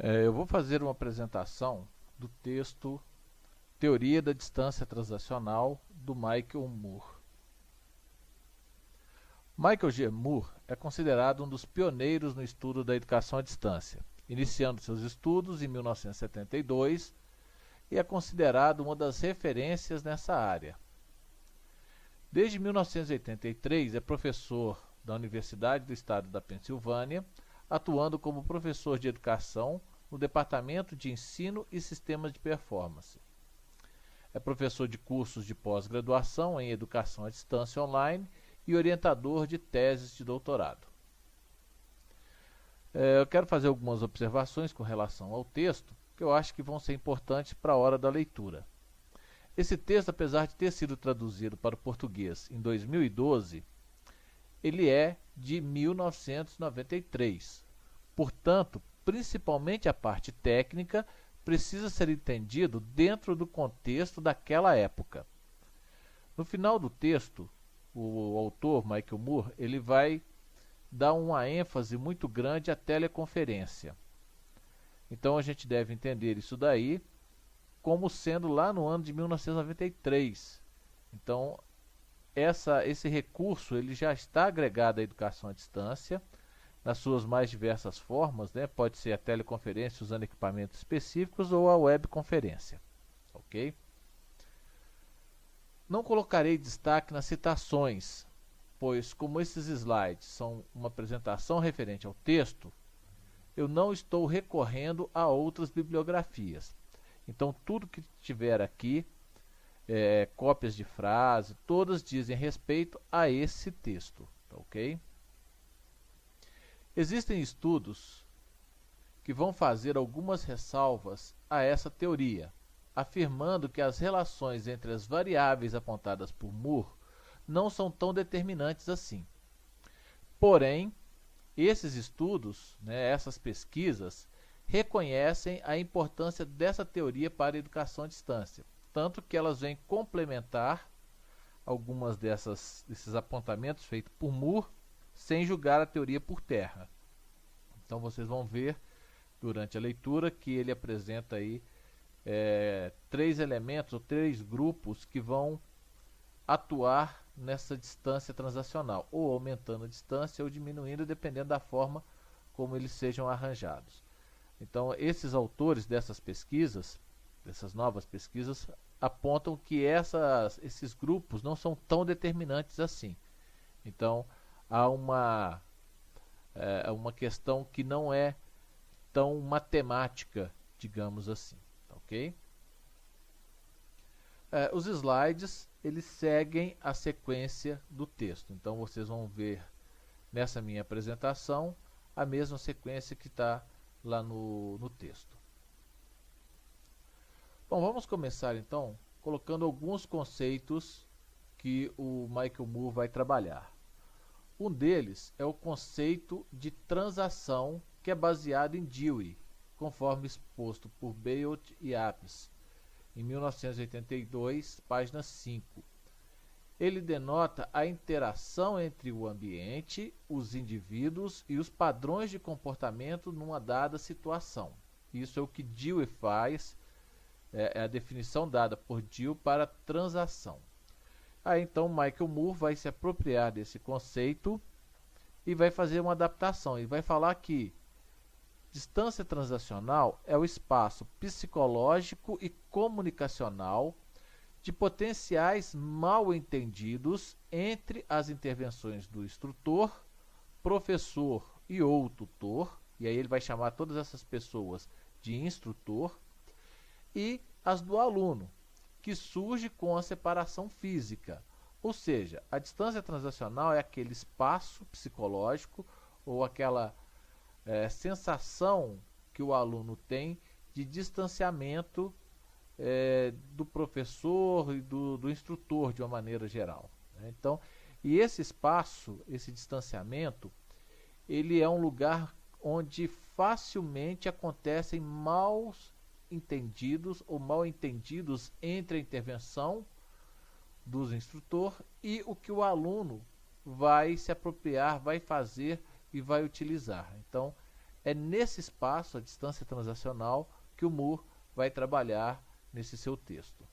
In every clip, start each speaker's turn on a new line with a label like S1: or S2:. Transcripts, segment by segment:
S1: Eu vou fazer uma apresentação do texto Teoria da Distância Translacional, do Michael Moore. Michael G. Moore é considerado um dos pioneiros no estudo da educação à distância, iniciando seus estudos em 1972 e é considerado uma das referências nessa área. Desde 1983 é professor da Universidade do Estado da Pensilvânia, atuando como professor de educação no Departamento de Ensino e Sistemas de Performance. É professor de cursos de pós-graduação em Educação à Distância Online e orientador de teses de doutorado. Eu quero fazer algumas observações com relação ao texto, que eu acho que vão ser importantes para a hora da leitura. Esse texto, apesar de ter sido traduzido para o português em 2012, ele é de 1993. Portanto, principalmente a parte técnica precisa ser entendido dentro do contexto daquela época. No final do texto, o autor, Michael Moore, ele vai dar uma ênfase muito grande à teleconferência. Então a gente deve entender isso daí como sendo lá no ano de 1993. Então esse recurso ele já está agregado à educação à distância, nas suas mais diversas formas, né? Pode ser a teleconferência usando equipamentos específicos ou a webconferência. Ok? Não colocarei destaque nas citações, pois como esses slides são uma apresentação referente ao texto, eu não estou recorrendo a outras bibliografias. Então tudo que tiver aqui, cópias de frase, todas dizem respeito a esse texto, ok? Existem estudos que vão fazer algumas ressalvas a essa teoria, afirmando que as relações entre as variáveis apontadas por Moore não são tão determinantes assim. Porém, esses estudos, essas pesquisas, reconhecem a importância dessa teoria para a educação à distância, tanto que elas vêm complementar algumas desses apontamentos feitos por Moore, sem julgar a teoria por terra. Então vocês vão ver durante a leitura que ele apresenta aí três elementos ou três grupos que vão atuar nessa distância transacional, ou aumentando a distância ou diminuindo, dependendo da forma como eles sejam arranjados. Então esses autores dessas pesquisas, dessas novas pesquisas, apontam que esses grupos não são tão determinantes assim. Então há uma questão que não é tão matemática, digamos assim, ok? Os slides eles seguem a sequência do texto, então vocês vão ver nessa minha apresentação a mesma sequência que está lá no texto. Bom, vamos começar então colocando alguns conceitos que o Michael Moore vai trabalhar. Um deles é o conceito de transação, que é baseado em Dewey, conforme exposto por Bayot e Apps, em 1982, página 5. Ele denota a interação entre o ambiente, os indivíduos e os padrões de comportamento numa dada situação. Isso é o que Dewey faz, é a definição dada por Dewey para transação. Aí então Michael Moore vai se apropriar desse conceito e vai fazer uma adaptação. E vai falar que distância transacional é o espaço psicológico e comunicacional de potenciais mal-entendidos entre as intervenções do instrutor, professor e ou tutor, e aí ele vai chamar todas essas pessoas de instrutor, e as do aluno, que surge com a separação física. Ou seja, a distância transacional é aquele espaço psicológico ou aquela sensação que o aluno tem de distanciamento do professor e do instrutor de uma maneira geral. Então, e esse espaço, esse distanciamento, ele é um lugar onde facilmente acontecem maus entendidos ou mal entendidos entre a intervenção do instrutor e o que o aluno vai se apropriar, vai fazer e vai utilizar. Então, é nesse espaço, a distância transacional, que o Moore vai trabalhar nesse seu texto.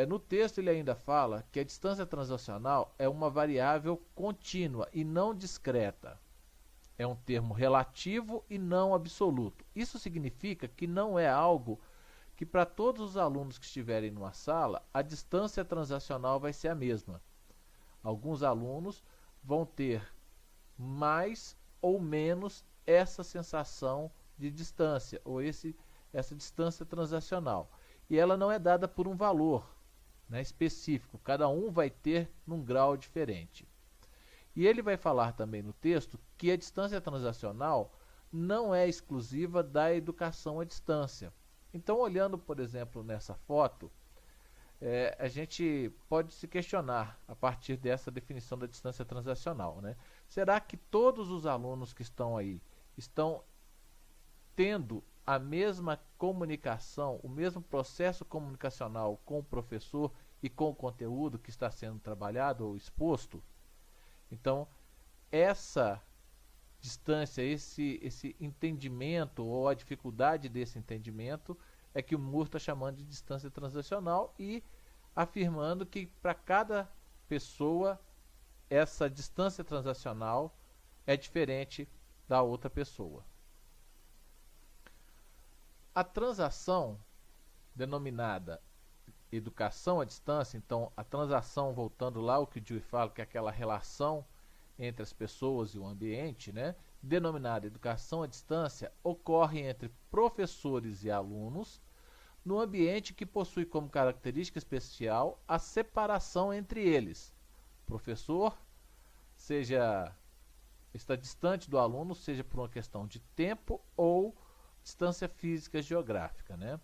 S1: No texto ele ainda fala que a distância transacional é uma variável contínua e não discreta. É um termo relativo e não absoluto. Isso significa que não é algo que para todos os alunos que estiverem numa sala, a distância transacional vai ser a mesma. Alguns alunos vão ter mais ou menos essa sensação de distância, ou essa distância transacional. E ela não é dada por um valor, né, específico, cada um vai ter num grau diferente. E ele vai falar também no texto que a distância transacional não é exclusiva da educação à distância. Então, olhando, por exemplo, nessa foto, a gente pode se questionar a partir dessa definição da distância transacional, né? Será que todos os alunos que estão aí estão tendo a mesma comunicação, o mesmo processo comunicacional com o professor e com o conteúdo que está sendo trabalhado ou exposto? Então, essa distância, esse entendimento ou a dificuldade desse entendimento é que o Moore está chamando de distância transacional e afirmando que para cada pessoa essa distância transacional é diferente da outra pessoa. A transação denominada educação à distância, então a transação, voltando lá ao que o Dewey fala, que é aquela relação entre as pessoas e o ambiente, né, denominada educação à distância, ocorre entre professores e alunos no ambiente que possui como característica especial a separação entre eles. O professor está distante do aluno, seja por uma questão de tempo ou distância física geográfica, né?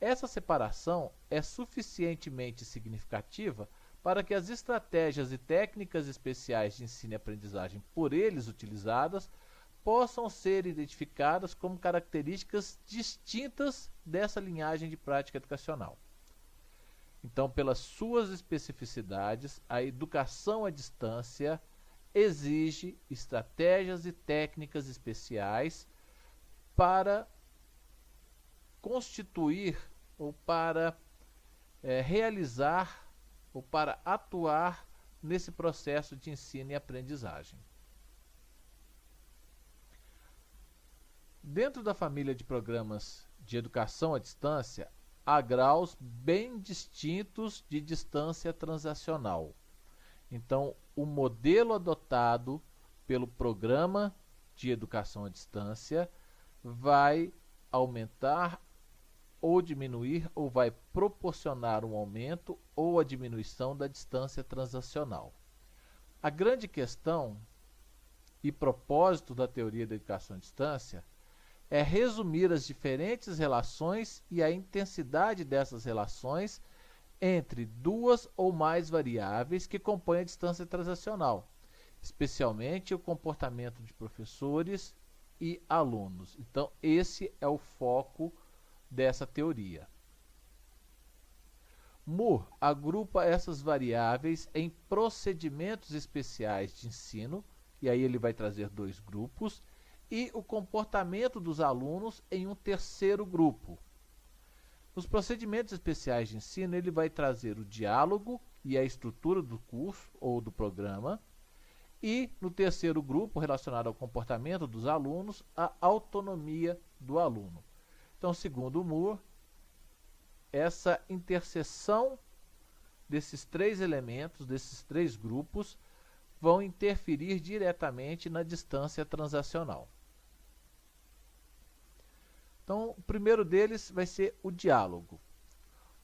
S1: Essa separação é suficientemente significativa para que as estratégias e técnicas especiais de ensino e aprendizagem por eles utilizadas possam ser identificadas como características distintas dessa linhagem de prática educacional. Então, pelas suas especificidades, a educação à distância exige estratégias e técnicas especiais para constituir ou para realizar ou para atuar nesse processo de ensino e aprendizagem. Dentro da família de programas de educação à distância, há graus bem distintos de distância transacional. Então, o modelo adotado pelo programa de educação à distância vai aumentar ou diminuir, ou vai proporcionar um aumento ou a diminuição da distância transacional. A grande questão e propósito da teoria da educação à distância é resumir as diferentes relações e a intensidade dessas relações entre duas ou mais variáveis que compõem a distância transacional, especialmente o comportamento de professores e alunos. Então, esse é o foco dessa teoria. Moore agrupa essas variáveis em procedimentos especiais de ensino, e aí ele vai trazer dois grupos, e o comportamento dos alunos em um terceiro grupo. Nos procedimentos especiais de ensino, ele vai trazer o diálogo e a estrutura do curso ou do programa, e no terceiro grupo, relacionado ao comportamento dos alunos, a autonomia do aluno. Então, segundo Moore, essa interseção desses três elementos, desses três grupos, vão interferir diretamente na distância transacional. Então, o primeiro deles vai ser o diálogo.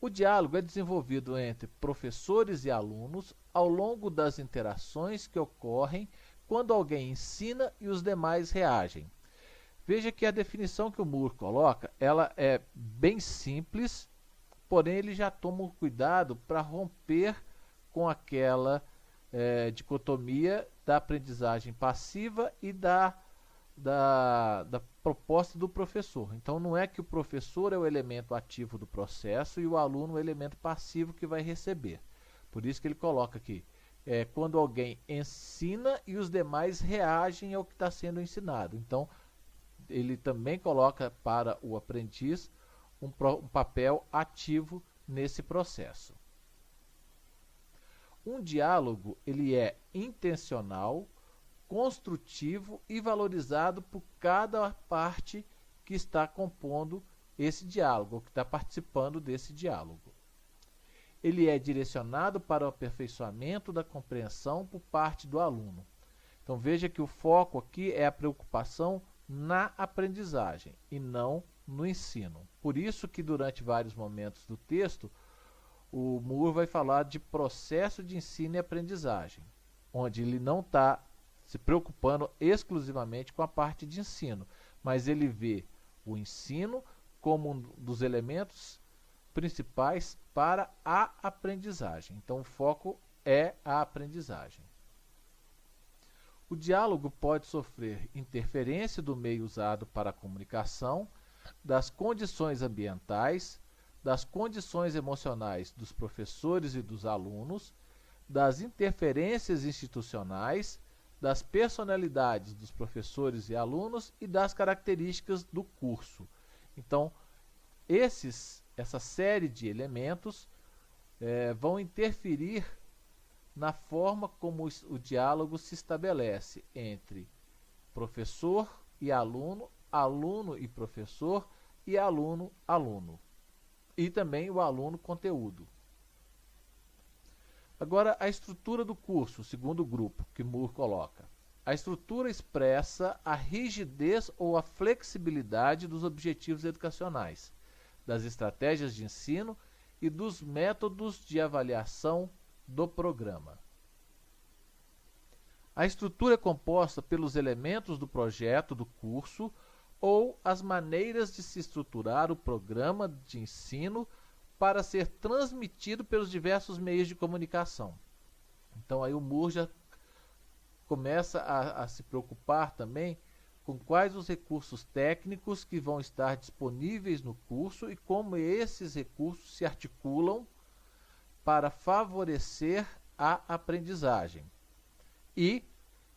S1: O diálogo é desenvolvido entre professores e alunos ao longo das interações que ocorrem quando alguém ensina e os demais reagem. Veja que a definição que o Moore coloca, ela é bem simples, porém ele já toma um cuidado para romper com aquela dicotomia da aprendizagem passiva e da proposta do professor. Então, não é que o professor é o elemento ativo do processo e o aluno é o elemento passivo que vai receber. Por isso que ele coloca aqui é quando alguém ensina e os demais reagem ao que está sendo ensinado. Então, ele também coloca para o aprendiz um papel ativo nesse processo. Um diálogo ele é intencional, construtivo e valorizado por cada parte que está compondo esse diálogo, ou que está participando desse diálogo. Ele é direcionado para o aperfeiçoamento da compreensão por parte do aluno. Então veja que o foco aqui é a preocupação na aprendizagem e não no ensino. Por isso que durante vários momentos do texto, o Moore vai falar de processo de ensino e aprendizagem, onde ele não está se preocupando exclusivamente com a parte de ensino, mas ele vê o ensino como um dos elementos principais para a aprendizagem. Então o foco é a aprendizagem. O diálogo pode sofrer interferência do meio usado para a comunicação, das condições ambientais, das condições emocionais dos professores e dos alunos, das interferências institucionais, das personalidades dos professores e alunos e das características do curso. Então, essa série de elementos vão interferir na forma como o diálogo se estabelece entre professor e aluno, aluno e professor e aluno-aluno. E também o aluno-conteúdo. Agora, a estrutura do curso, segundo grupo, que Moore coloca. A estrutura expressa a rigidez ou a flexibilidade dos objetivos educacionais, das estratégias de ensino e dos métodos de avaliação do programa. A estrutura é composta pelos elementos do projeto do curso ou as maneiras de se estruturar o programa de ensino para ser transmitido pelos diversos meios de comunicação. Então aí o Moore já começa a se preocupar também com quais os recursos técnicos que vão estar disponíveis no curso e como esses recursos se articulam para favorecer a aprendizagem. E,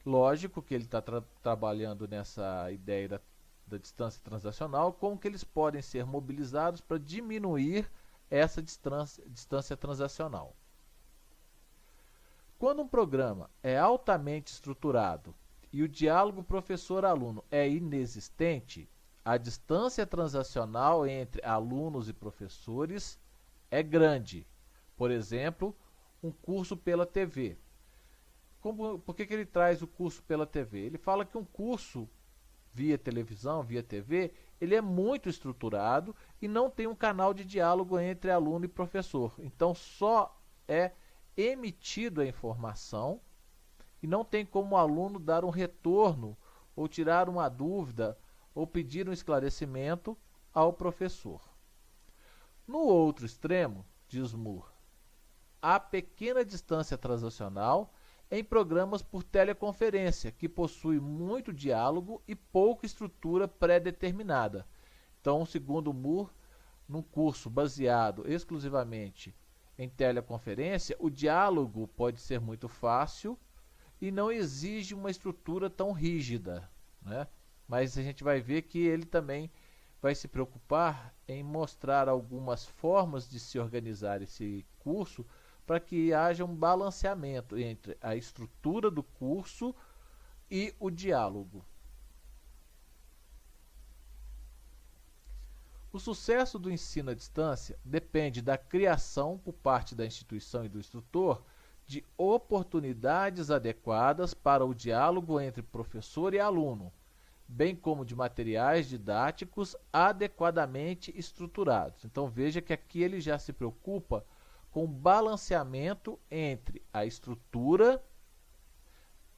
S1: lógico que ele está trabalhando nessa ideia da distância transacional, como que eles podem ser mobilizados para diminuir essa distância transacional. Quando um programa é altamente estruturado e o diálogo professor-aluno é inexistente, a distância transacional entre alunos e professores é grande. Por exemplo, um curso pela TV. Por que ele traz o curso pela TV? Ele fala que um curso via televisão, via TV, ele é muito estruturado e não tem um canal de diálogo entre aluno e professor. Então só é emitido a informação e não tem como o aluno dar um retorno ou tirar uma dúvida ou pedir um esclarecimento ao professor. No outro extremo, diz Moore, há pequena distância transacional em programas por teleconferência, que possui muito diálogo e pouca estrutura pré-determinada. Então, segundo Moore, num curso baseado exclusivamente em teleconferência, o diálogo pode ser muito fácil e não exige uma estrutura tão rígida, né? Mas a gente vai ver que ele também vai se preocupar em mostrar algumas formas de se organizar esse curso para que haja um balanceamento entre a estrutura do curso e o diálogo. O sucesso do ensino à distância depende da criação por parte da instituição e do instrutor de oportunidades adequadas para o diálogo entre professor e aluno, bem como de materiais didáticos adequadamente estruturados. Então veja que aqui ele já se preocupa com o balanceamento entre a estrutura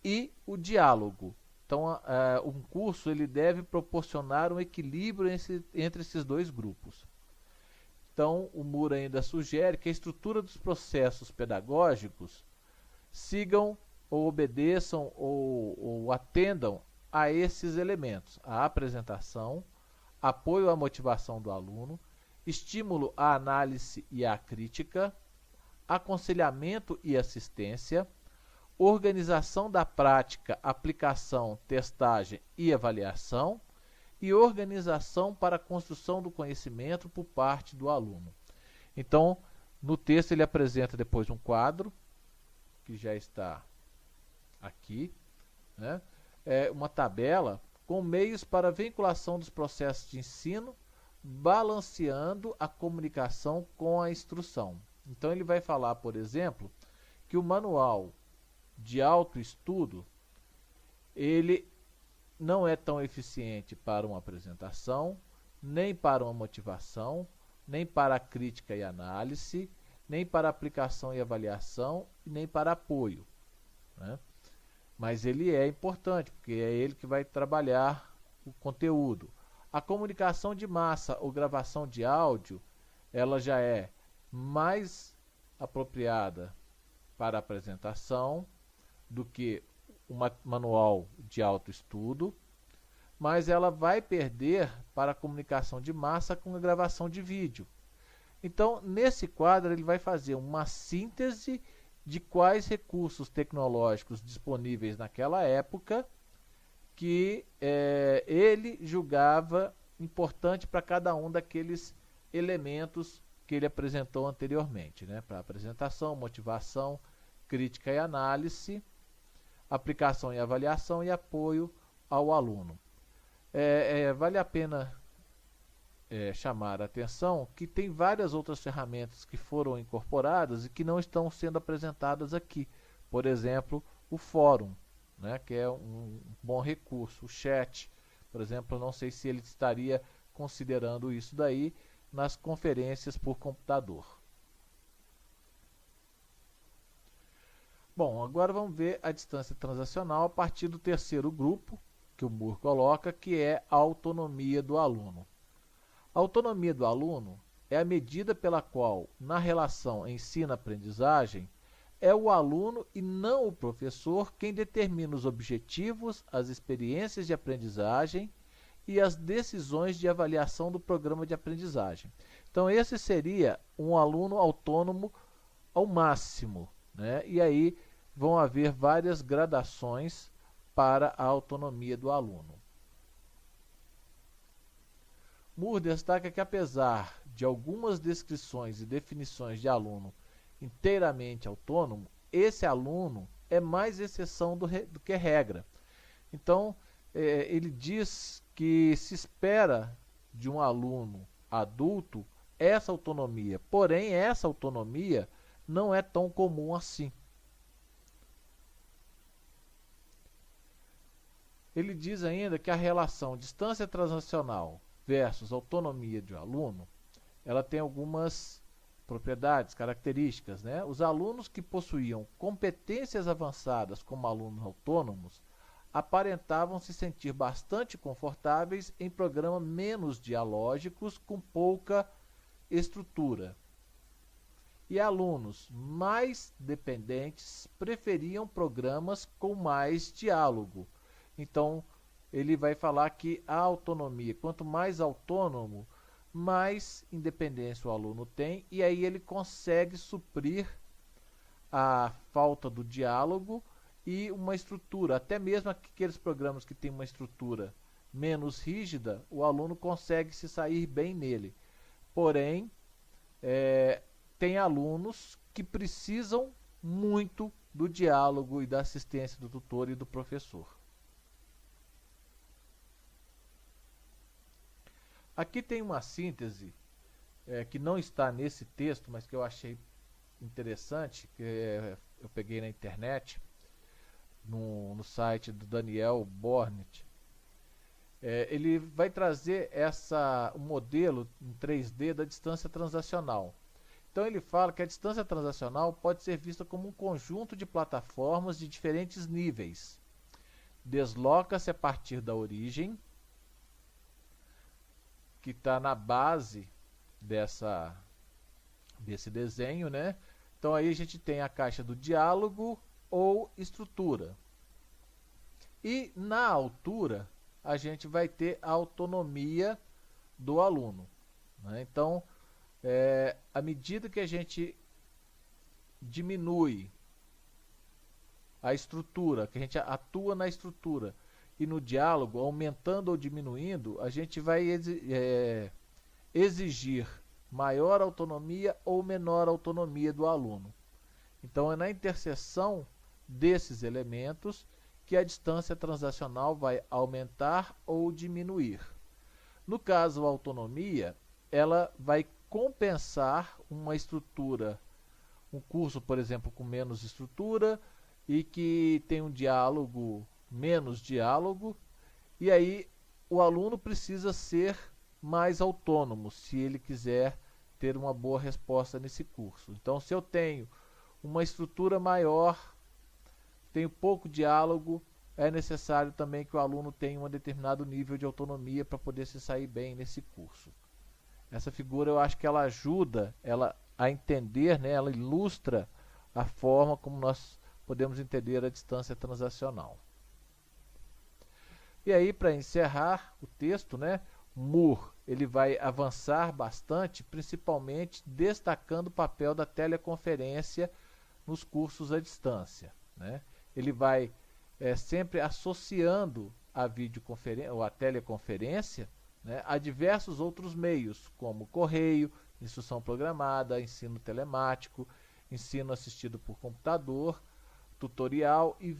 S1: e o diálogo. Então, um curso ele deve proporcionar um equilíbrio entre esses dois grupos. Então, o Moore ainda sugere que a estrutura dos processos pedagógicos sigam ou obedeçam ou atendam a esses elementos: a apresentação, apoio à motivação do aluno, estímulo à análise e à crítica, aconselhamento e assistência, organização da prática, aplicação, testagem e avaliação, e organização para a construção do conhecimento por parte do aluno. Então, no texto ele apresenta depois um quadro, que já está aqui, né? Uma tabela com meios para vinculação dos processos de ensino, balanceando a comunicação com a instrução. Então ele vai falar, por exemplo, que o manual de autoestudo ele não é tão eficiente para uma apresentação, nem para uma motivação, nem para a crítica e análise, nem para aplicação e avaliação, e nem para apoio, né? Mas ele é importante, porque é ele que vai trabalhar o conteúdo. A comunicação de massa ou gravação de áudio, ela já é mais apropriada para a apresentação do que um manual de autoestudo, mas ela vai perder para a comunicação de massa com a gravação de vídeo. Então, nesse quadro, ele vai fazer uma síntese de quais recursos tecnológicos disponíveis naquela época que ele julgava importante para cada um daqueles elementos que ele apresentou anteriormente, né? Para apresentação, motivação, crítica e análise, aplicação e avaliação e apoio ao aluno. Vale a pena chamar a atenção que tem várias outras ferramentas que foram incorporadas e que não estão sendo apresentadas aqui. Por exemplo, o fórum, né, que é um bom recurso. O chat, por exemplo, eu não sei se ele estaria considerando isso daí nas conferências por computador. Bom, agora vamos ver a distância transacional a partir do terceiro grupo que o Moore coloca, que é a autonomia do aluno. A autonomia do aluno é a medida pela qual, na relação ensino-aprendizagem, é o aluno e não o professor quem determina os objetivos, as experiências de aprendizagem e as decisões de avaliação do programa de aprendizagem. Então, esse seria um aluno autônomo ao máximo, né? E aí vão haver várias gradações para a autonomia do aluno. Moore destaca que, apesar de algumas descrições e definições de aluno inteiramente autônomo, esse aluno é mais exceção do que regra. Então, ele diz que se espera de um aluno adulto essa autonomia, porém essa autonomia não é tão comum assim. Ele diz ainda que a relação distância transacional versus autonomia de um aluno, ela tem algumas propriedades, características, né? Os alunos que possuíam competências avançadas como alunos autônomos aparentavam se sentir bastante confortáveis em programas menos dialógicos com pouca estrutura. E alunos mais dependentes preferiam programas com mais diálogo. Então, ele vai falar que a autonomia, quanto mais autônomo, mais independência o aluno tem, e aí ele consegue suprir a falta do diálogo e uma estrutura. Até mesmo aqueles programas que têm uma estrutura menos rígida, o aluno consegue se sair bem nele. Porém, tem alunos que precisam muito do diálogo e da assistência do tutor e do professor. Aqui tem uma síntese que não está nesse texto, mas que eu achei interessante, que eu peguei na internet, no site do Daniel Bornet. Ele vai trazer um modelo em 3D da distância transacional. Então ele fala que a distância transacional pode ser vista como um conjunto de plataformas de diferentes níveis. Desloca-se a partir da origem, que está na base desse desenho, né? Então aí a gente tem a caixa do diálogo ou estrutura. E na altura a gente vai ter a autonomia do aluno, né? Então, à medida que a gente diminui a estrutura, que a gente atua na estrutura, e no diálogo, aumentando ou diminuindo, a gente vai exigir maior autonomia ou menor autonomia do aluno. Então é na interseção desses elementos que a distância transacional vai aumentar ou diminuir. No caso a autonomia, ela vai compensar uma estrutura, um curso, por exemplo, com menos estrutura e que tem um diálogo, menos diálogo, e aí o aluno precisa ser mais autônomo se ele quiser ter uma boa resposta nesse curso. Então, se eu tenho uma estrutura maior, tenho pouco diálogo, é necessário também que o aluno tenha um determinado nível de autonomia para poder se sair bem nesse curso. Essa figura eu acho que ela ajuda ela a entender, né, ela ilustra a forma como nós podemos entender a distância transacional. E aí, para encerrar o texto, né, Moore ele vai avançar bastante, principalmente destacando o papel da teleconferência nos cursos à distância, né? Ele vai sempre associando a videoconferência ou a teleconferência, né, a diversos outros meios, como correio, instrução programada, ensino telemático, ensino assistido por computador, tutorial e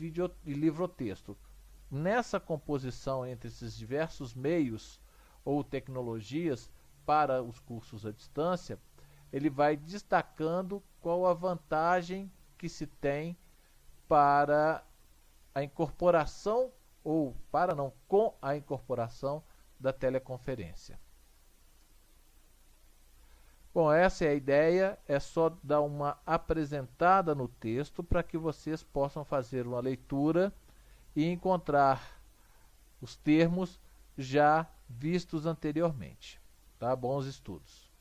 S1: livrotexto. Nessa composição entre esses diversos meios ou tecnologias para os cursos à distância, ele vai destacando qual a vantagem que se tem para a incorporação, ou para não, com a incorporação da teleconferência. Bom, essa é a ideia, é só dar uma apresentada no texto para que vocês possam fazer uma leitura e encontrar os termos já vistos anteriormente. Tá? Bons estudos.